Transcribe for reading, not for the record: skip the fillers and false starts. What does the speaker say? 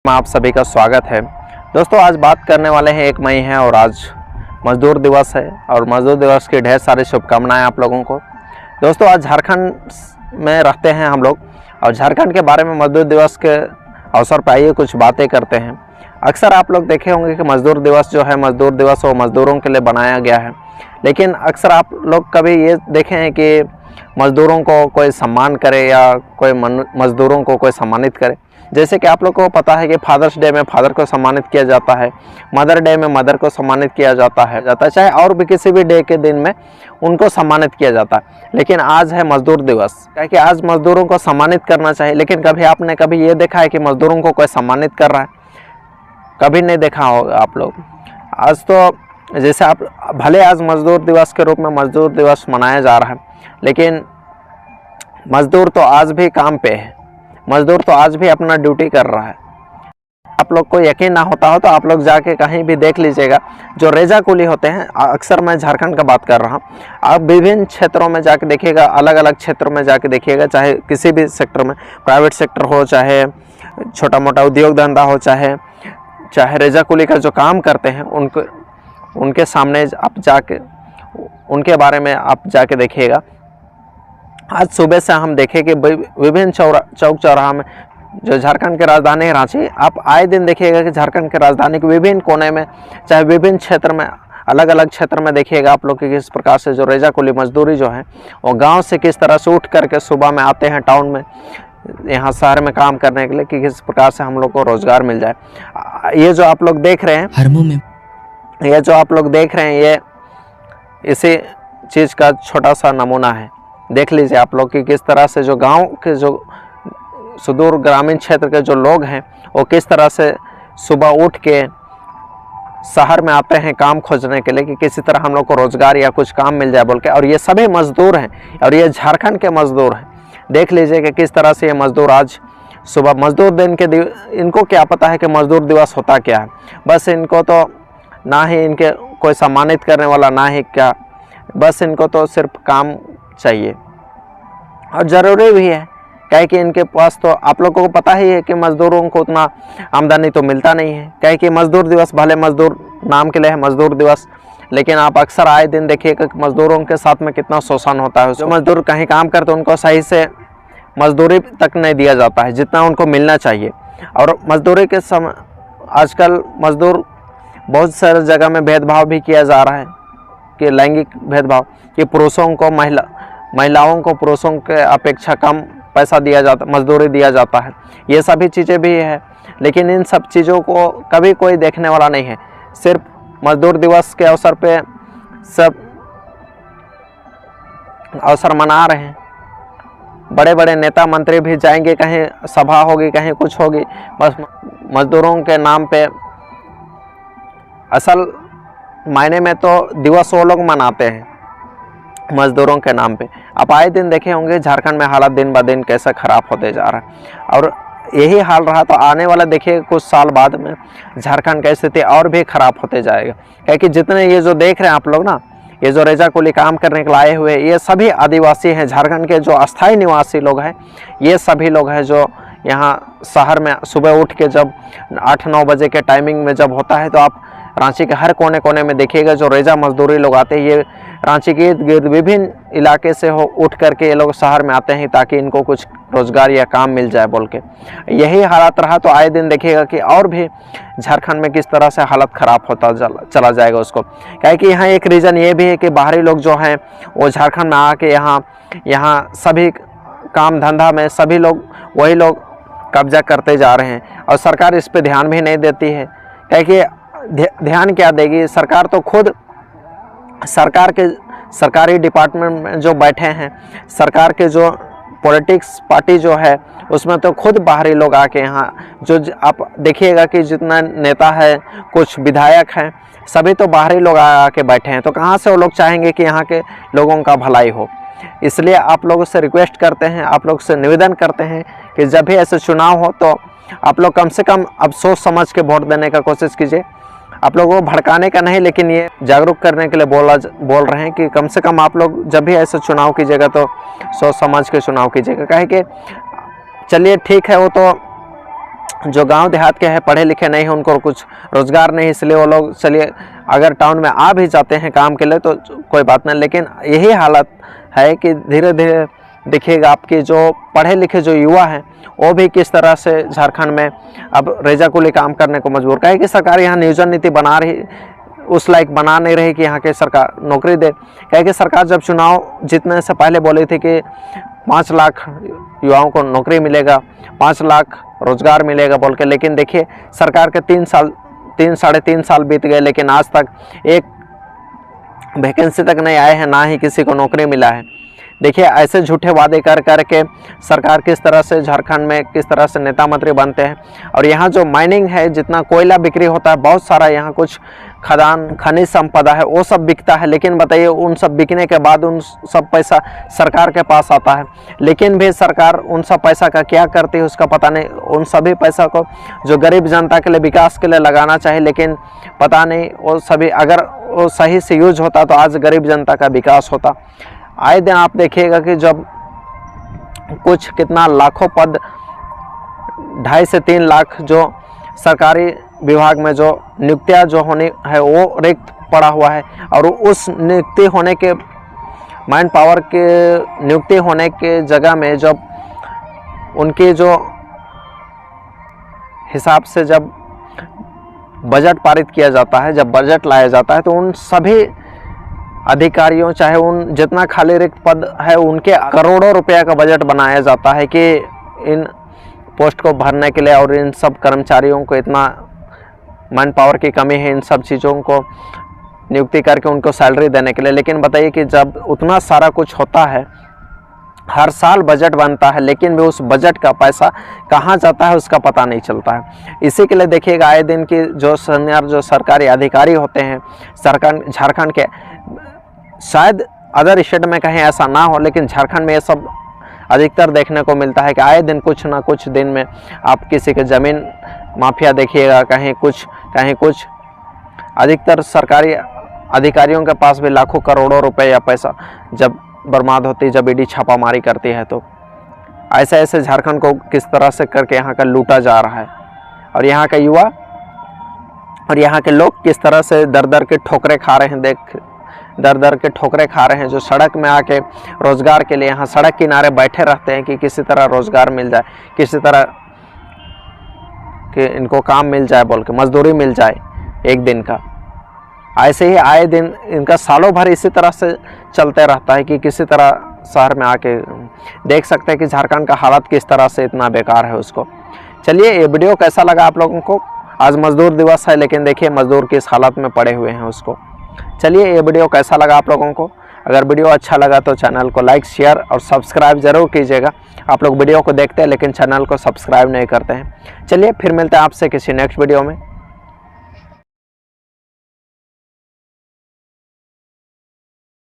आप सभी का स्वागत है। दोस्तों, आज बात करने वाले हैं 1 मई है और आज मज़दूर दिवस है और मज़दूर दिवस की ढेर सारी शुभकामनाएं आप लोगों को। दोस्तों, आज झारखंड में रहते हैं हम लोग और झारखंड के बारे में मज़दूर दिवस के अवसर पर आइए कुछ बातें करते हैं। अक्सर आप लोग देखे होंगे कि मज़दूर दिवस जो है मज़दूर दिवस वो मज़दूरों के लिए बनाया गया है, लेकिन अक्सर आप लोग कभी ये देखे हैं कि मज़दूरों को कोई सम्मान करे या कोई मज़दूरों को कोई सम्मानित करे। जैसे कि आप लोग को पता है कि फादर्स डे में फादर को सम्मानित किया जाता है, मदर डे में मदर को सम्मानित किया जाता है चाहे और भी किसी भी डे के दिन में उनको सम्मानित किया जाता है। लेकिन आज है मज़दूर दिवस, क्या कि आज मज़दूरों को सम्मानित करना चाहिए। लेकिन कभी आपने कभी ये देखा है कि मज़दूरों को कोई सम्मानित कर रहा है? कभी नहीं देखा होगा आप लोग। आज तो जैसे आप भले आज मज़दूर दिवस के रूप में मज़दूर दिवस मनाया जा रहा है, लेकिन मज़दूर तो आज भी काम पे है, मज़दूर तो आज भी अपना ड्यूटी कर रहा है। आप लोग को यकीन ना होता हो तो आप लोग जाके कहीं भी देख लीजिएगा, जो रेजा कुली होते हैं, अक्सर मैं झारखंड का बात कर रहा हूँ, आप विभिन्न क्षेत्रों में जाके देखिएगा, अलग अलग क्षेत्रों में जाके देखिएगा, चाहे किसी भी सेक्टर में, प्राइवेट सेक्टर हो, चाहे छोटा मोटा उद्योग धंधा हो, चाहे रेजा कुली का जो काम करते हैं उनके सामने आप जाके उनके बारे में आप जाके देखिएगा। आज सुबह से हम देखें कि विभिन्न चौक चौराहा में, जो झारखंड की राजधानी है रांची, आप आए दिन देखिएगा कि झारखंड की राजधानी के विभिन्न कोने में, चाहे विभिन्न क्षेत्र में, अलग अलग क्षेत्र में देखिएगा आप लोग कि किस प्रकार से जो रेजा कुली मजदूरी जो है वो गांव से किस तरह से उठ करके सुबह में आते हैं टाउन में, यहाँ शहर में काम करने के लिए, कि किस प्रकार से हम लोग को रोज़गार मिल जाए। ये जो आप लोग देख रहे हैं ये जो आप लोग देख रहे हैं, ये इसी चीज़ का छोटा सा नमूना है। देख लीजिए आप लोग कि किस तरह से जो गांव के, जो सुदूर ग्रामीण क्षेत्र के जो लोग हैं, वो किस तरह से सुबह उठ के शहर में आते हैं काम खोजने के लिए, कि किसी तरह हम लोग को रोज़गार या कुछ काम मिल जाए बोल के। और ये सभी मज़दूर हैं और ये झारखंड के मज़दूर हैं। देख लीजिए कि किस तरह से ये मज़दूर आज सुबह मज़दूर दिन के इनको क्या पता है कि मज़दूर दिवस होता क्या है। बस इनको तो ना ही इनके कोई सम्मानित करने वाला, ना ही क्या, बस इनको तो सिर्फ काम चाहिए। और ज़रूरी भी है, क्या कि इनके पास तो आप लोगों को पता ही है कि मज़दूरों को उतना आमदनी तो मिलता नहीं है। क्या कि मज़दूर दिवस भले मज़दूर नाम के लिए है मज़दूर दिवस, लेकिन आप अक्सर आए दिन देखिएगा कि मज़दूरों के साथ में कितना शोषण होता है। जो मज़दूर कहीं काम करते हैं उनको सही से मज़दूरी तक नहीं दिया जाता है जितना उनको मिलना चाहिए। और मज़दूरी के समय आजकल मज़दूर बहुत सारी जगह में भेदभाव भी किया जा रहा है, कि लैंगिक भेदभाव, कि पुरुषों को महिलाओं को पुरुषों के अपेक्षा कम पैसा दिया जाता, मजदूरी दिया जाता है। ये सभी चीज़ें भी है, लेकिन इन सब चीज़ों को कभी कोई देखने वाला नहीं है। सिर्फ मजदूर दिवस के अवसर पे सब अवसर मना रहे हैं। बड़े बड़े नेता मंत्री भी जाएंगे, कहीं सभा होगी, कहीं कुछ होगी, बस मजदूरों के नाम पे। असल मायने में तो दिवस वो लोग मनाते हैं मज़दूरों के नाम पे। आप आए दिन देखे होंगे झारखंड में हालात दिन ब दिन कैसा ख़राब होते जा रहा है, और यही हाल रहा तो आने वाला देखिए कुछ साल बाद में झारखंड की स्थिति और भी ख़राब होते जाएगा। क्योंकि जितने ये जो देख रहे हैं आप लोग ना, ये जो रेजा कुली काम करने के लिए आए हुए, ये सभी आदिवासी हैं। झारखंड के जो अस्थायी निवासी लोग हैं, ये सभी लोग हैं जो यहाँ शहर में सुबह उठ के जब 8-9 बजे के टाइमिंग में जब होता है, तो आप रांची के हर कोने कोने में देखिएगा जो रेजा मजदूरी लोग आते हैं, ये रांची के इर्द गिर्द विभिन्न इलाके से उठ करके ये लोग शहर में आते हैं ताकि इनको कुछ रोज़गार या काम मिल जाए बोल के। यही हालात रहा तो आए दिन देखिएगा कि और भी झारखंड में किस तरह से हालत ख़राब होता चला जाएगा उसको। क्या कि यहाँ एक रीज़न ये भी है कि बाहरी लोग जो हैं वो झारखंड में आके यहाँ सभी काम धंधा में सभी लोग वही लोग कब्जा करते जा रहे हैं, और सरकार इस पर ध्यान भी नहीं देती है। क्या कि ध्यान क्या देगी सरकार? तो खुद सरकार के सरकारी डिपार्टमेंट में जो बैठे हैं, सरकार के जो पॉलिटिक्स पार्टी जो है उसमें तो खुद बाहरी लोग आके यहाँ जो आप देखिएगा कि जितना नेता है, कुछ विधायक हैं, सभी तो बाहरी लोग आके बैठे हैं। तो कहाँ से वो लोग चाहेंगे कि यहाँ के लोगों का भलाई हो? इसलिए आप लोगों से रिक्वेस्ट करते हैं, आप लोग से निवेदन करते हैं कि जब भी ऐसे चुनाव हो तो आप लोग कम से कम अब सोच समझ के वोट देने का कोशिश कीजिए। आप लोगों को भड़काने का नहीं, लेकिन ये जागरूक करने के लिए बोल रहे हैं कि कम से कम आप लोग जब भी ऐसे चुनाव कीजिएगा तो सोच समझ के चुनाव कीजिएगा। कहे कि चलिए ठीक है, वो तो जो गांव देहात के हैं, पढ़े लिखे नहीं हैं, उनको कुछ रोज़गार नहीं, इसलिए वो लोग चलिए अगर टाउन में आ भी जाते हैं काम के लिए तो कोई बात नहीं। लेकिन यही हालत है कि धीरे धीरे देखिएगा आपके जो पढ़े लिखे जो युवा हैं वो भी किस तरह से झारखंड में अब रेजाकुली काम करने को मजबूर। कहे कि सरकार यहाँ नियोजन नीति बना रही, उस लायक बना नहीं रही कि यहाँ के सरकार नौकरी दे। कहे कि सरकार जब चुनाव जीतने से पहले बोली थी कि 5 लाख युवाओं को नौकरी मिलेगा, 5 लाख रोजगार मिलेगा बोल के, लेकिन देखिए सरकार के 3 साढ़े 3 साल बीत गए, लेकिन आज तक एक वैकेंसी तक नहीं आए हैं, ना ही किसी को नौकरी मिला है। देखिए ऐसे झूठे वादे कर करके सरकार किस तरह से झारखंड में किस तरह से नेता मंत्री बनते हैं। और यहाँ जो माइनिंग है, जितना कोयला बिक्री होता है, बहुत सारा यहाँ कुछ खदान खनिज संपदा है वो सब बिकता है, लेकिन बताइए उन सब बिकने के बाद उन सब पैसा सरकार के पास आता है, लेकिन भी सरकार उन सब पैसा का क्या करती है उसका पता नहीं। उन सभी पैसा को जो गरीब जनता के लिए विकास के लिए लगाना चाहिए, लेकिन पता नहीं वो सभी अगर वो सही से यूज होता तो आज गरीब जनता का विकास होता। आए दिन आप देखिएगा कि जब कुछ कितना लाखों पद 2.5 से 3 लाख जो सरकारी विभाग में जो नियुक्तियां जो होनी है वो रिक्त पड़ा हुआ है, और उस नियुक्ति होने के मैन पावर के नियुक्ति होने के जगह में जब उनके जो हिसाब से जब बजट पारित किया जाता है, जब बजट लाया जाता है, तो उन सभी अधिकारियों चाहे उन जितना खाली रिक्त पद है उनके करोड़ों रुपया का बजट बनाया जाता है कि इन पोस्ट को भरने के लिए, और इन सब कर्मचारियों को इतना मैन पावर की कमी है इन सब चीज़ों को नियुक्ति करके उनको सैलरी देने के लिए। लेकिन बताइए कि जब उतना सारा कुछ होता है, हर साल बजट बनता है, लेकिन भी उस बजट का पैसा कहाँ जाता है उसका पता नहीं चलता है। इसी के लिए देखिएगा आए दिन की जो सीनियर जो सरकारी अधिकारी होते हैं झारखंड के, शायद अदर स्टेट में कहीं ऐसा ना हो, लेकिन झारखंड में ये सब अधिकतर देखने को मिलता है कि आए दिन कुछ ना कुछ दिन में आप किसी के ज़मीन माफिया देखिएगा, कहीं कुछ। अधिकतर सरकारी अधिकारियों के पास भी लाखों करोड़ों रुपए या पैसा जब बर्बाद होती, जब ईडी छापामारी करती है, तो ऐसे ऐसे झारखंड को किस तरह से करके यहाँ का लूटा जा रहा है, और यहाँ का युवा और यहाँ के लोग किस तरह से दर दर के ठोकरें खा रहे हैं, दर दर के ठोकरें खा रहे हैं। जो सड़क में आके रोज़गार के लिए यहाँ सड़क किनारे बैठे रहते हैं कि किसी तरह रोज़गार मिल जाए, किसी तरह कि इनको काम मिल जाए बोल के, मजदूरी मिल जाए एक दिन का। ऐसे ही आए दिन इनका सालों भर इसी तरह से चलते रहता है कि किसी तरह शहर में आके देख सकते हैं कि झारखंड का हालत किस तरह से इतना बेकार है उसको। चलिए ये वीडियो कैसा लगा आप लोगों को? आज मज़दूर दिवस है, लेकिन देखिए मज़दूर किस हालत में पड़े हुए हैं उसको। चलिए ये वीडियो कैसा लगा आप लोगों को? अगर वीडियो अच्छा लगा तो चैनल को लाइक शेयर और सब्सक्राइब ज़रूर कीजिएगा। आप लोग वीडियो को देखते हैं लेकिन चैनल को सब्सक्राइब नहीं करते हैं। चलिए फिर मिलते हैं आपसे किसी नेक्स्ट वीडियो में।